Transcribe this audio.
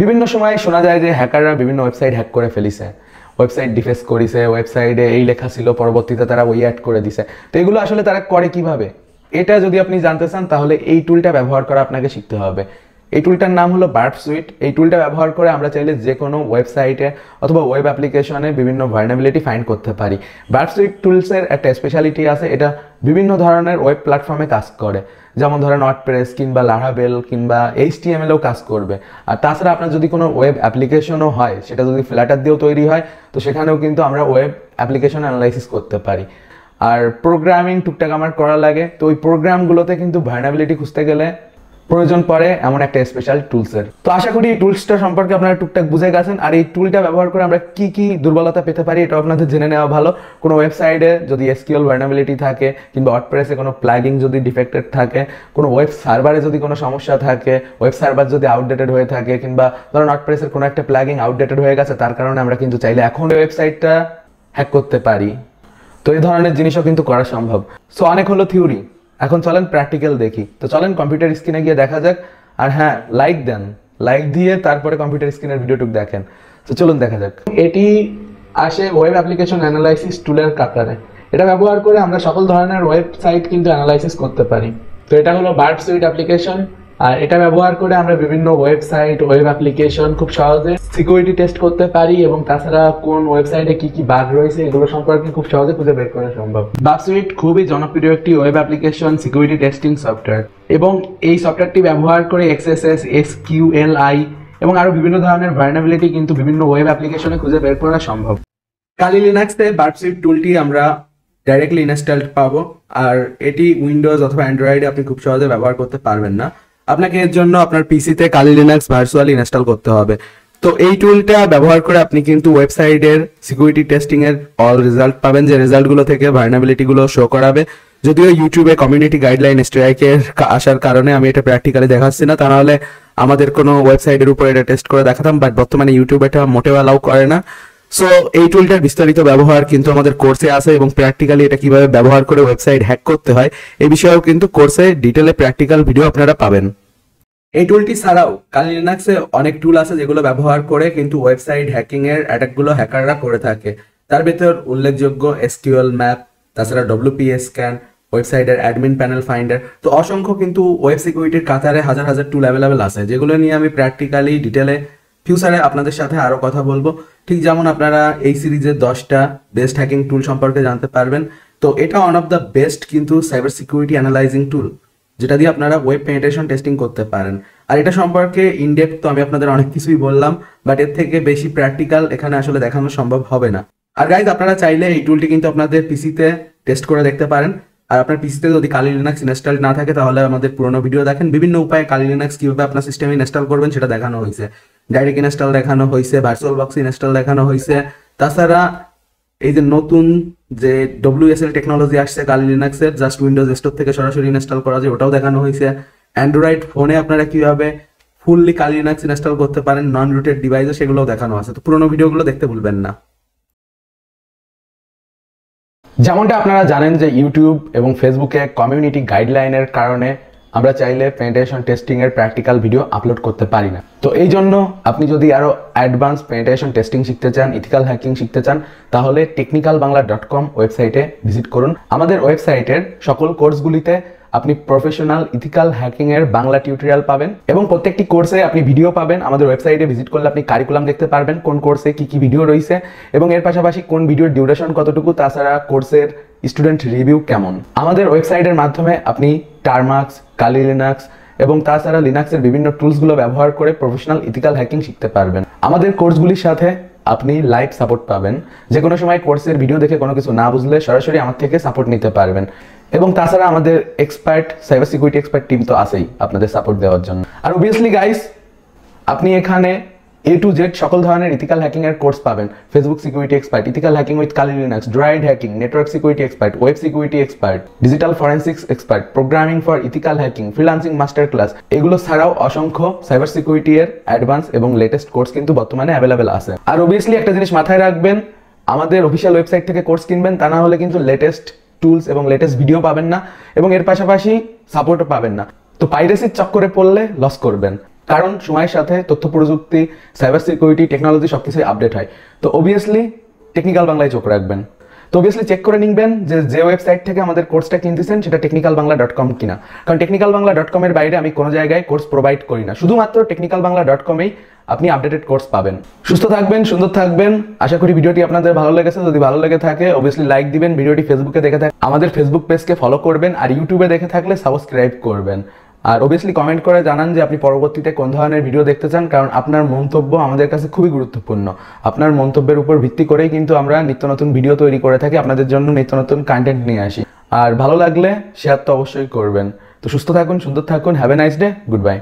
বিভিন্ন সময় শোনা যায় যে হ্যাকাররা বিভিন্ন ওয়েবসাইট হ্যাক করে ফেলিছে, ওয়েবসাইট ডিফেস করেছে, ওয়েবসাইটে এই লেখা ছিল পরবর্তীতে তারা ওই অ্যাড করে দিছে। তো এগুলো আসলে তারা করে কিভাবে, এটা যদি আপনি জানতে চান তাহলে এই টুলটা ব্যবহার করা আপনাকে শিখতে হবে। এই টুলটার নাম হলো বার্ব সুইট। এই টুলটা ব্যবহার করে আমরা চাইলে যে কোনো ওয়েবসাইটে অথবা ওয়েব অ্যাপ্লিকেশনে বিভিন্ন ভালনারেবিলিটি ফাইন্ড করতে পারি। বার্ব সুইট টুলসের একটা স্পেশালিটি আছে, এটা বিভিন্ন ধরনের ওয়েব প্ল্যাটফর্মে কাজ করে, যেমন ধরেন ওয়ার্ডপ্রেস কিংবা লারাভেল কিংবা HTML-এও কাজ করবে। আর তাছাড়া আপনার যদি কোনো ওয়েব অ্যাপ্লিকেশনও হয়, সেটা যদি ফ্ল্যাটার দিয়েও তৈরি হয়, তো সেখানেও কিন্তু আমরা ওয়েব অ্যাপ্লিকেশন অ্যানালাইসিস করতে পারি। আর প্রোগ্রামিং টুকটাক আমার করা লাগে, তো ওই প্রোগ্রামগুলোতে কিন্তু ভালনারেবিলিটি খুঁজতে গেলে প্রয়োজন পড়ে এমন একটা স্পেশাল টুলসের। তো আশা করি এই টুলসটা সম্পর্কে আপনারা টুকটাক বুঝে গেছেন। আর এই টুলটা ব্যবহার করে আমরা কি কি দুর্বলতা পেতে পারি এটা আপনাদের জেনে নেওয়া ভালো। কোনো ওয়েবসাইটে যদি SQL ভালনারেবিলিটি থাকে কিংবা ওয়ার্ডপ্রেসে কোনো প্লাগিং যদি ডিফেক্টেড থাকে, কোনো ওয়েব সার্ভারে যদি কোনো সমস্যা থাকে, ওয়েব সার্ভার যদি আউটডেটেড হয়ে থাকে, কিংবা ধরুন ওয়ার্ডপ্রেসের কোনো একটা প্লাগিং আউটডেটেড হয়ে গেছে, তার কারণে আমরা কিন্তু চাইলে এখন ওয়েবসাইটটা হ্যাক করতে পারি। তো এই ধরনের জিনিসও কিন্তু করা সম্ভব। সো অনেক হলো থিওরি, এখন চলেন প্র্যাকটিক্যাল দেখি। তো চলেন কম্পিউটার স্ক্রিনে গিয়ে দেখা যাক। আর হ্যাঁ, লাইক দেন, লাইক দিয়ে তারপরে কম্পিউটার স্ক্রিনের ভিডিওটুক দেখেন। তো চলুন দেখা যাক। এটি আসে ওয়েব অ্যাপ্লিকেশন অ্যানালাইসিস টুলের কাতারে। এটা ব্যবহার করে আমরা সকল ধরনের ওয়েবসাইট কিন্তু অ্যানালাইসিস করতে পারি। তো এটা হলো বার্ব সুইট অ্যাপ্লিকেশন। আর এটা ব্যবহার করে আমরা বিভিন্ন ওয়েবসাইট, ওয়েব অ্যাপ্লিকেশন খুব সহজে সিকিউরিটি টেস্ট করতে পারি, এবং তাছাড়া কোন ওয়েবসাইটে কি কি বাগ রয়েছে এগুলো সম্পর্কে খুব সহজে খুঁজে বের করা সম্ভব। বার্ব সুইট খুবই জনপ্রিয় একটি web application security testing software, এবং এই সফটওয়্যারটি ব্যবহার করে XSS, SQLI এবং আরো বিভিন্ন ধরনের ভালনারেবিলিটি কিন্তু বিভিন্ন ওয়েব অ্যাপ্লিকেশনে খুঁজে বের করা সম্ভব। কালি লিনাক্সে বার্ব সুইট টুলটি আমরা ডাইরেক্টলি ইনস্টলড পাবো, আর এটি উইন্ডোজ অথবা অ্যান্ড্রয়েডে আপনি খুব সহজে ব্যবহার করতে পারবেন না। আপনাকে এর জন্য আপনার পিসিতে কালি লিনাক্স ভার্চুয়ালি ইনস্টল করতে হবে। তো এই টুলটা ব্যবহার করে আপনি কিন্তু ওয়েবসাইটের সিকিউরিটি টেস্টিং এর অল রেজাল্ট পাবেন, যে রেজাল্টগুলো থেকে ভালনারেবিলিটি গুলো শো করাবে। যদিও ইউটিউবে কমিউনিটি গাইডলাইন স্ট্রাইকের আসার কারণে আমি এটা প্র্যাকটিক্যালি দেখাচ্ছি না, তা নাহলে আমাদের কোনো ওয়েবসাইটের উপর এটা টেস্ট করে দেখাতাম, বাট বর্তমানে ইউটিউব এটা মোটেও অ্যালাউ করে না। সো এই টুলটার বিস্তারিত ব্যবহার কিন্তু আমাদের কোর্সে আছে, এবং প্র্যাকটিক্যালি এটা কিভাবে ব্যবহার করে ওয়েবসাইট হ্যাক করতে হয় এই বিষয়েও কিন্তু কোর্সে ডিটেলে প্র্যাকটিক্যাল ভিডিও আপনারা পাবেন। এই টুলটি ছাড়াও কালি লিনাক্সে অনেক টুল আছে যেগুলো ব্যবহার করে কিন্তু ওয়েবসাইট হ্যাকিং এর অ্যাটাকগুলো হ্যাকাররা করে থাকে। তার ভিতর উল্লেখযোগ্য SQL ম্যাপ, তাছাড়া WPA স্ক্যান, ওয়েবসাইটের অ্যাডমিন প্যানেল ফাইন্ডার। তো অসংখ্য কিন্তু ওয়েব সিকিউরিটির কাতারে হাজার হাজার টুল অ্যাভেলেবেল আছে, যেগুলো নিয়ে আমি প্র্যাকটিক্যালি ডিটেলে ফিউচারে আপনাদের সাথে আরো কথা বলবো। ঠিক যেমন আপনারা এই সিরিজের 10টা বেস্ট হ্যাকিং টুল সম্পর্কে জানতে পারবেন। তো এটা ওয়ান অফ দ্য বেস্ট কিন্তু সাইবার সিকিউরিটি অ্যানালাইজিং টুল, যেটা দিয়ে আপনারা ওয়েব পেনিট্রেশন টেস্টিং করতে পারেন। আর এটা সম্পর্কে ইনডেপথ তো আমি আপনাদের অনেক কিছুই বললাম, বাট এর থেকে বেশি প্র্যাকটিক্যাল এখানে আসলে দেখানো সম্ভব হবে না। আর গাইজ, আপনারা চাইলে এই টুলটি কিন্তু আপনাদের পিসিতে টেস্ট করে দেখতে পারেন। আর আপনার পিসিতে যদি কালি লিনাক্স ইনস্টল না থাকে তাহলে আমাদের পুরোনো ভিডিও দেখেন, বিভিন্ন উপায়ে কালি লিনাক্স কিভাবে আপনার সিস্টেমে ইনস্টল করবেন সেটা দেখানো হয়েছে। ডাইরেক্ট ইনস্টল দেখানো হয়েছে, ভার্চুয়াল বক্স ইনস্টল দেখানো হয়েছে। তাছাড়া এই যে নতুন যে WSL টেকনোলজি আসছে কালি লিনাক্সের, জাস্ট উইন্ডোজ স্টোর থেকে সরাসরি ইনস্টল করা যায়, ওটাও দেখানো হয়েছে। অ্যান্ড্রয়েড ফোনে আপনারা কিভাবে ফুললি কালি লিনাক্স ইনস্টল করতে পারেন নন রুটেড ডিভাইসে, সেগুলোও দেখানো আছে। তো পুরোনো ভিডিওগুলো দেখতে ভুলবেন না। যেমনটা আপনারা জানেন যে ইউটিউব এবং ফেসবুকে কমিউনিটি গাইডলাইনের কারণে আমরা চাইলে পেনিট্রেশন টেস্টিং এর প্র্যাকটিক্যাল ভিডিও আপলোড করতে পারি না। তো এই জন্য আপনি যদি আরো অ্যাডভান্স পেনিট্রেশন টেস্টিং শিখতে চান, ইথিক্যাল হ্যাকিং শিখতে চান, তাহলে technicalbangla.com ওয়েবসাইটে ভিজিট করুন। আমাদের ওয়েবসাইটের সকল কোর্সগুলিতে আপনি প্রফেশনাল ইথিক্যাল হ্যাকিং এর বাংলা টিউটোরিয়াল পাবেন, এবং প্রত্যেকটি কোর্সে আপনি ভিডিও পাবেন। আমাদের ওয়েবসাইটে ভিজিট করলে আপনি কারিকুলাম দেখতে পারবেন, কোন কোর্সে কি কি ভিডিও রয়েছে, এবং এর পাশাপাশি কোন ভিডিওর ডিউরেশন কতটুকু, তাছাড়া কোর্সের স্টুডেন্ট রিভিউ কেমন। আমাদের ওয়েবসাইটের মাধ্যমে আপনি টারমাক্স, কালি লিনাক্স এবং তাছাড়া লিনাক্সের বিভিন্ন টুলসগুলো ব্যবহার করে প্রফেশনাল ইথিক্যাল হ্যাকিং শিখতে পারবেন। আমাদের কোর্সগুলির সাথে আপনি লাইভ সাপোর্ট পাবেন, যে কোনো সময় কোর্সের ভিডিও দেখে কোনো কিছু না বুঝলে সরাসরি আমার থেকে সাপোর্ট নিতে পারবেন। এবং তাছাড়া আমাদের expert cyber security expert team তো আছেই আপনাদের সাপোর্ট দেওয়ার জন্য। আর অবভিয়াসলি গাইস, আপনি এখানে A to Z সকল ধরনের ইথিক্যাল হ্যাকিং এর কোর্স পাবেন। Facebook security expert, ethical hacking with Kali Linux, ড্রাইড hacking, network security expert, web security expert, digital forensics expert, programming for ethical hacking, freelancing master class. এগুলো ছাড়াও অসংখ্য cyber security এর advance এবং latest course কিন্তু বর্তমানে available আছে। আর obviously একটা জিনিস মাথায় রাখবেন, আমাদের অফিসিয়াল ওয়েবসাইট থেকে কোর্স কিনবেন, তা না হলে কিন্তু লেটেস্ট টুলস এবং লেটেস্ট ভিডিও পাবেন না, এবং এর পাশাপাশি সাপোর্টও পাবেন না। তো পাইরেসির চক্করে পড়লে লস করবেন। কারণ সময়ের সাথে তথ্য প্রযুক্তি, সাইবার সিকিউরিটি, টেকনোলজি সবকিছুই আপডেট হয়। তো অবভিয়াসলি টেকনিক্যাল বাংলায় চোখ রাখবেন। তো অবভিয়াসলি চেক করে নিবেন যে ওয়েবসাইট থেকে আমাদের কোর্সটা কিনতেছেন সেটা technicalbangla.com কিনা, কারণ technicalbangla.com এর বাইরে আমি কোনো জায়গায় কোর্স প্রোভাইড করি না, শুধুমাত্র technicalbangla.com-এই আপনি আপডেটেড কোর্স পাবেন। সুস্থ থাকবেন, সুন্দর থাকবেন। আশা করি ভিডিওটি আপনাদের ভালো লেগেছে। যদি ভালো লেগে থাকে অবভিয়াসলি লাইক দিবেন। ভিডিওটি ফেসবুকে দেখে থাকলে আমাদের ফেসবুক পেজকে ফলো করবেন, আর ইউটিউবে দেখে থাকলে সাবস্ক্রাইব করবেন। আর অবভিয়াসলি কমেন্ট করে জানান যে আপনি পরবর্তীতে কোন ধরনের ভিডিও দেখতে চান, কারণ আপনার মন্তব্য আমাদের কাছে খুবই গুরুত্বপূর্ণ। আপনার মন্তব্যের উপর ভিত্তি করেই কিন্তু আমরা নিত্য নতুন ভিডিও তৈরি করে থাকি, আপনাদের জন্য নিত্য নতুন কন্টেন্ট নিয়ে আসি। আর ভালো লাগলে শেয়ার তো অবশ্যই করবেন। তো সুস্থ থাকুন, সুন্দর থাকুন। Have a nice day, good bye.